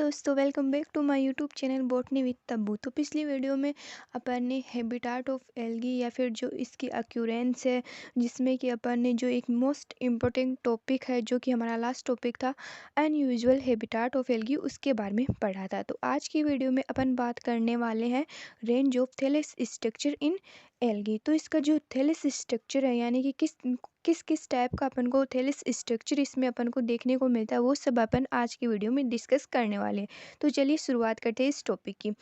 दोस्तों, welcome back to my YouTube channel botany with Tabbu. तो पिछली वीडियो में अपन ने हैबिटाट ऑफ एल्गी या फिर जो इसकी अक्यूरेंस है, जिसमें कि अपन ने जो एक मोस्ट इम्पोर्टेंट टॉपिक है जो कि हमारा लास्ट टॉपिक था अनयूजुअल हैबिटाट ऑफ एल्गी, उसके बारे में पढ़ा था। तो आज की वीडियो में अपन बात करने वाले हैं range of Thales structure in algae. तो इसका जो थैलेस स्ट्रक्चर है, यानी कि किस किस किस टाइप का अपन को थैलेस स्ट्रक्चर इसमें अपन को देखने को मिलता है, वो सब अपन आज की वीडियो में डिस्कस करने वाले हैं। तो चलिए शुरुआत करते हैं इस टॉपिक की।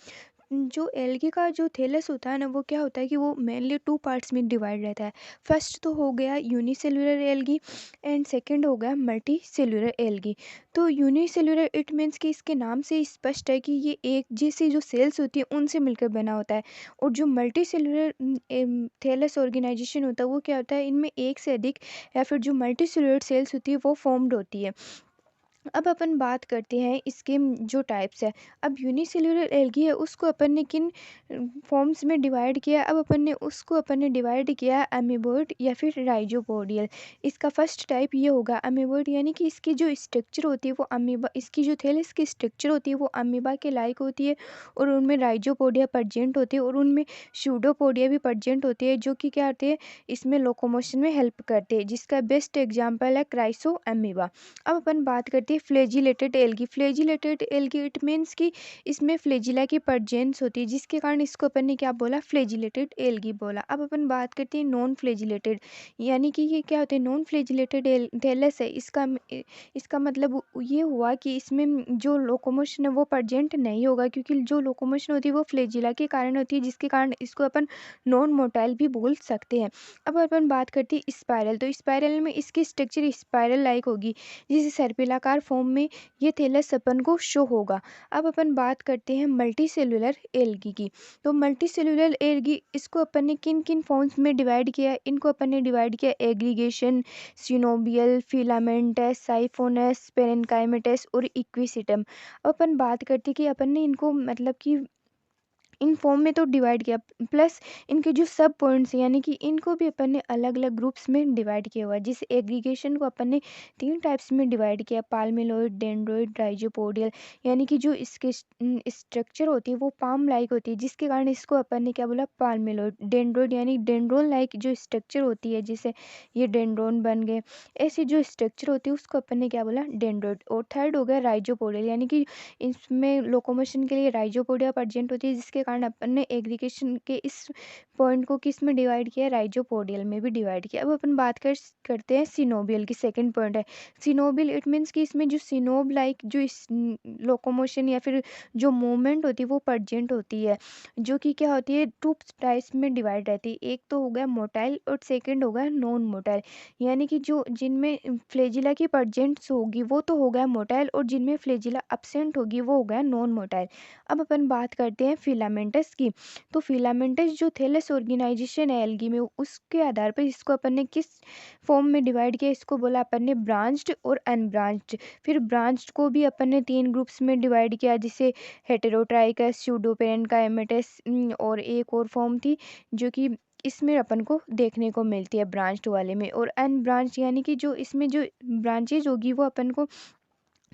जो एल्गी का जो थैलेस होता है ना, वो क्या होता है कि वो मेनली टू पार्ट्स में डिवाइड रहता है। फर्स्ट तो हो गया यूनिसेलुलर एल्गी एंड सेकंड हो गया मल्टी सेलुलर एल्गी। तो यूनिसेलुलर इट मीन्स कि इसके नाम से स्पष्ट है कि ये एक जैसी जो सेल्स होती है उनसे मिलकर बना होता है। और जो मल्टी सेलुलर थैलेस ऑर्गेनाइजेशन होता है, वो क्या होता है, इनमें एक से अधिक या फिर जो मल्टी सेलुलर सेल्स होती है वो फॉर्म्ड होती है। अब अपन बात करते हैं इसके जो टाइप्स है। अब यूनिसेल्युलर एल्गी है, उसको अपन ने किन फॉर्म्स में डिवाइड किया। अब अपन ने डिवाइड किया है अमीबोइड या फिर राइजोपोडियल। इसका फर्स्ट टाइप ये होगा अमीबोइड, यानी कि इसकी जो स्ट्रक्चर होती है वो अमीबा, इसकी जो थैलेस की स्ट्रक्चर होती है वो अमीबा के लाइक होती है। और उनमें राइजोपोडिया प्रजेंट होती है और उनमें सूडोपोडिया भी प्रजेंट होती है, जो कि क्या होती है, इसमें लोकोमोशन में हेल्प करते हैं, जिसका बेस्ट एग्जाम्पल है क्राइसो अमीबा। अब अपन बात करते हैं flagellated algae. Flagellated algae it means कि इसमें फ्लैजिला की प्रजेंस होती है, जिसके कारण इसको अपन ने क्या बोला, फ्लैजिलेटेड एल्गी बोला। अब अपन बात करते हैं नॉन फ्लैजिलेटेड, यानी कि ये क्या होते हैं, नॉन फ्लैजिलेटेड थैलेस है। इसका मतलब ये हुआ कि इसमें जो लोकोमोशन है वो प्रजेंट नहीं होगा, क्योंकि जो लोकोमोशन होती है वो फ्लैजिला के कारण होती है, जिसके कारण इसको अपन नॉन मोटाइल भी बोल सकते हैं। अब अपन बात करते हैं स्पाइरल। तो स्पाइरल में इसकी स्ट्रक्चर स्पाइरल लाइक होगी, जिसे सर्पिलाकार फॉर्म में ये थैलेस अपन को शो होगा। अब अपन बात करते हैं मल्टी सेलुलर एल्गी की। तो मल्टी सेलुलर एल्गी, इसको अपन ने किन किन फॉर्म्स में डिवाइड किया है। इनको अपन ने डिवाइड किया एग्रीगेशन, सिनोबियल, फिलामेंटस, साइफोनस, पेरेनकाइमेटस और इक्विसिटम। अब अपन बात करते हैं कि अपन ने इनको मतलब कि इन फॉर्म में तो डिवाइड किया, प्लस इनके जो सब पॉइंट्स यानी कि इनको भी अपन ने अलग अलग ग्रुप्स में डिवाइड किया हुआ है। जिस एग्रीगेशन को अपन ने तीन टाइप्स में डिवाइड किया, पाल्मेलोइड, डेंड्रोइड, राइजोपोडियल। यानी कि जो इसके स्ट्रक्चर होती है वो पाम लाइक होती है, जिसके कारण इसको अपन ने क्या बोला, पाल्मेलोइड। डेंड्रोइड यानी डेंड्रोन लाइक जो स्ट्रक्चर होती है, जिसे ये डेंड्रोन बन गए, ऐसी जो स्ट्रक्चर होती है उसको अपन ने क्या बोला, डेंड्रोइड। और थर्ड हो गया राइजोपोडियल, यानी कि इसमें लोकोमोशन के लिए राइजोपोडिया प्रजेंट होती है, जिसके कारण अपन ने एग्रीगेशन के इस पॉइंट को किस में डिवाइड किया, राइजोपोडियल में भी डिवाइड किया। अब अपन बात करते हैं सिनोबियल की। सेकंड पॉइंट है सिनोबियल, इट मीन्स कि इसमें जो सिनोब लाइक जो इस लोकोमोशन या फिर जो मूवमेंट होती है वो प्रजेंट होती है, जो कि क्या होती है, टू टाइप्स में डिवाइड रहती है। एक तो हो गया मोटाइल और सेकेंड हो गया नॉन मोटाइल। यानी कि जो जिनमें फ्लेजिला की प्रजेंट्स होगी वो तो हो गया मोटाइल, और जिनमें फ्लेजिला अब्सेंट होगी वो हो गया नॉन मोटाइल। अब अपन बात करते हैं फिलामेंटस की। तो फिलामेंटस जो थैलेस ऑर्गेनाइजेशन है एल्गी में, उसके आधार पर इसको अपन ने किस फॉर्म में डिवाइड किया, इसको बोला अपन ने ब्रांच्ड और अनब्रांच्ड। फिर ब्रांच्ड को भी अपन ने तीन ग्रुप्स में डिवाइड किया, जिसे हेटेरोट्राइकस, स्यूडोपेरेनकाइमेटस, और एक और फॉर्म थी जो कि इसमें अपन को देखने को मिलती है ब्रांच्ड वाले में। और अनब्रांच्ड यानी कि जो इसमें जो ब्रांचेज होगी वो अपन को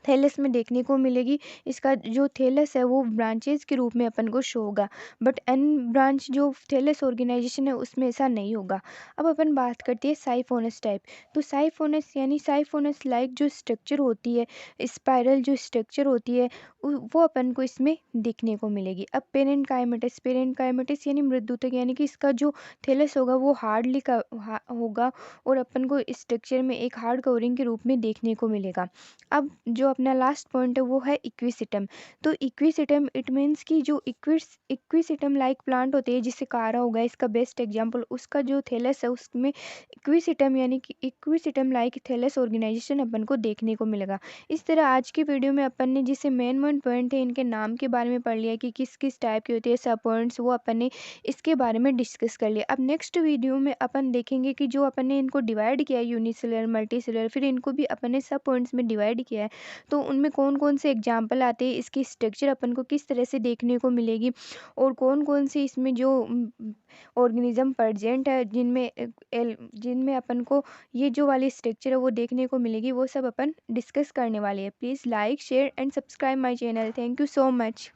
थैलेस में देखने को मिलेगी। इसका जो थैलेस है वो ब्रांचेज के रूप में अपन को शो होगा, बट एन ब्रांच जो थैलेस ऑर्गेनाइजेशन है उसमें ऐसा नहीं होगा। अब अपन बात करते हैं साइफोनस टाइप। तो साइफोनस यानी साइफोनस लाइक जो स्ट्रक्चर होती है, स्पाइरल जो स्ट्रक्चर होती है, वो अपन को इसमें देखने को मिलेगी। अब पेरेनकाइमेटस, पेरेनकाइमेटस यानी मृदुतक, यानी कि इसका जो थैलेस होगा वो हार्डली का होगा, और अपन को स्ट्रक्चर में एक हार्ड कवरिंग के रूप में देखने को मिलेगा। अब जो अपना लास्ट पॉइंट है वो है इक्विसिटम। तो इक्विसिटम इट मीन्स कि जो इक्विसिटम लाइक प्लांट होते हैं, जिससे कारा होगा इसका बेस्ट एग्जांपल, उसका जो थैलेस है उसमें इक्विसिटम यानी कि इक्विसिटम लाइक थैलेस ऑर्गेनाइजेशन अपन को देखने को मिलेगा। इस तरह आज की वीडियो में अपन ने जिसे मेन मेन पॉइंट है इनके नाम के बारे में पढ़ लिया कि किस किस टाइप के होते हैं सब पॉइंट्स, वो अपन ने इसके बारे में डिस्कस कर लिया। अब नेक्स्ट वीडियो में अपन देखेंगे कि जो अपन ने इनको डिवाइड किया है यूनिसेलुलर, मल्टी सेलुलर, फिर इनको भी अपन ने सब पॉइंट्स में डिवाइड किया है, तो उनमें कौन-कौन से एग्ज़ाम्पल आते हैं, इसकी स्ट्रक्चर अपन को किस तरह से देखने को मिलेगी और कौन-कौन से इसमें जो ऑर्गेनिज़्म प्रेज़ेंट है जिनमें अपन को ये जो वाली स्ट्रक्चर है वो देखने को मिलेगी, वो सब अपन डिस्कस करने वाले हैं। Please like, share and subscribe my channel. Thank you so much.